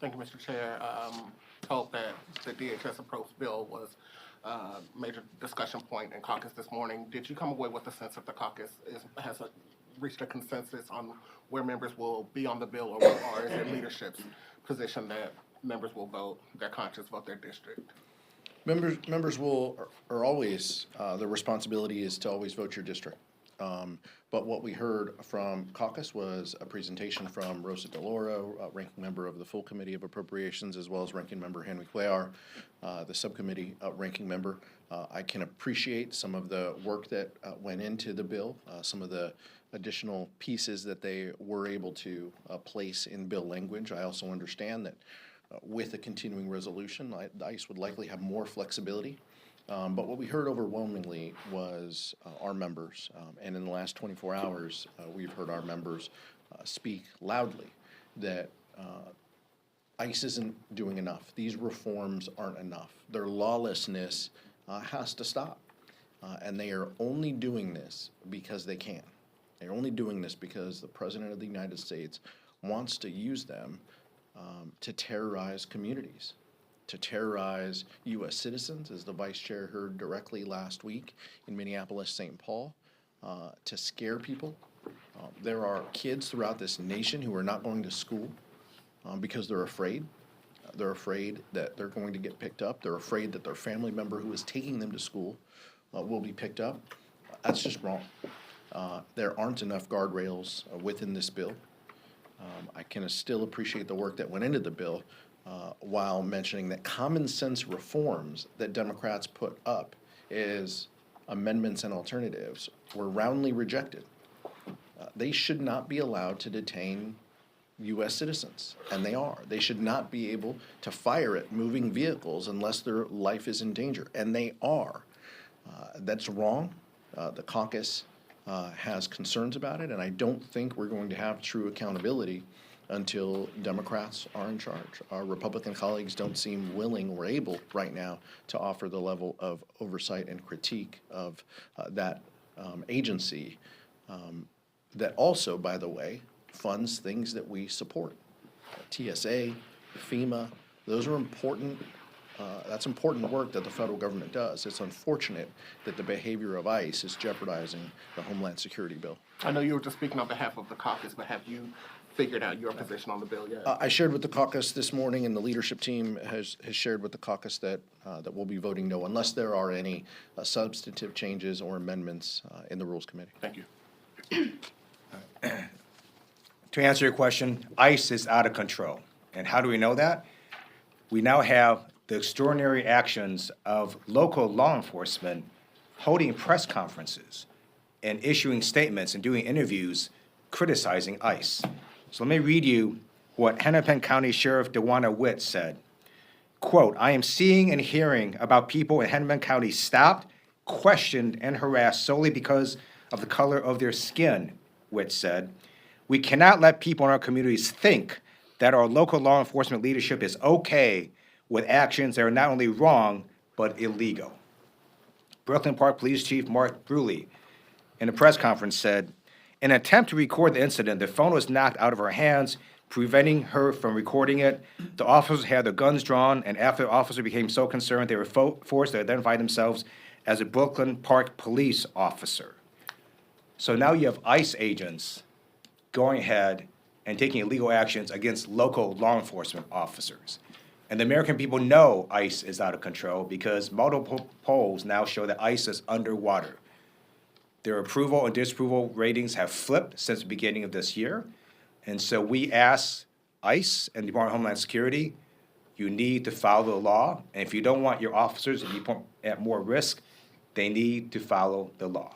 Thank you, Mr. Chair. Told that the DHS approach bill was a major discussion point in caucus this morning. Did you come away with a sense that the caucus has reached a consensus on where members will be on the bill, or is it leadership's position that members will vote their conscience, vote their district? Members are always, the responsibility is to always vote your district. But what we heard from caucus was a presentation from Rosa DeLauro, ranking member of the full committee of appropriations, as well as ranking member Henry Cuellar, the subcommittee ranking member. I can appreciate some of the work that went into the bill, some of the additional pieces that they were able to place in bill language. I also understand that with a continuing resolution, ICE would likely have more flexibility. But what we heard overwhelmingly was our members, and in the last 24 hours, we've heard our members speak loudly that ICE isn't doing enough. These reforms aren't enough. Their lawlessness has to stop, and they are only doing this because they can. They're only doing this because the President of the United States wants to use them to terrorize communities, to terrorize U.S. citizens, as the Vice Chair heard directly last week in Minneapolis, St. Paul, to scare people. There are kids throughout this nation who are not going to school because they're afraid. They're afraid that they're going to get picked up. They're afraid that their family member who is taking them to school will be picked up. That's just wrong. There aren't enough guardrails within this bill. I can still appreciate the work that went into the bill, while mentioning that common sense reforms that Democrats put up as amendments and alternatives were roundly rejected. They should not be allowed to detain U.S. citizens, and they are. They should not be able to fire at moving vehicles unless their life is in danger, and they are. That's wrong. The caucus has concerns about it, and I don't think we're going to have true accountability until Democrats are in charge. Our Republican colleagues don't seem willing or able right now to offer the level of oversight and critique of that agency that also, by the way, funds things that we support. TSA, FEMA, those are important. That's important work that the federal government does. It's unfortunate that the behavior of ICE is jeopardizing the Homeland Security bill. I know you were just speaking on behalf of the caucus, but have you figured out your position on the bill yet? I shared with the caucus this morning, and the leadership team has shared with the caucus that that we'll be voting no unless there are any substantive changes or amendments in the Rules Committee. Thank you. To answer your question, ICE is out of control. And how do we know that? We now have the extraordinary actions of local law enforcement holding press conferences and issuing statements and doing interviews criticizing ICE. So let me read you what Hennepin County Sheriff DeWanna Witt said. Quote, "I am seeing and hearing about people in Hennepin County stopped, questioned, and harassed solely because of the color of their skin," Witt said. "We cannot let people in our communities think that our local law enforcement leadership is okay with actions that are not only wrong, but illegal." Brooklyn Park Police Chief Mark Bruley, in a press conference, said, "In an attempt to record the incident, the phone was knocked out of her hands, preventing her from recording it. The officers had their guns drawn, and after the officer became so concerned, they were forced to identify themselves as a Brooklyn Park police officer." So now you have ICE agents going ahead and taking illegal actions against local law enforcement officers. And the American people know ICE is out of control because multiple polls now show that ICE is underwater. Their approval and disapproval ratings have flipped since the beginning of this year. And so we ask ICE and the Department of Homeland Security, you need to follow the law. And if you don't want your officers to be put at more risk, they need to follow the law.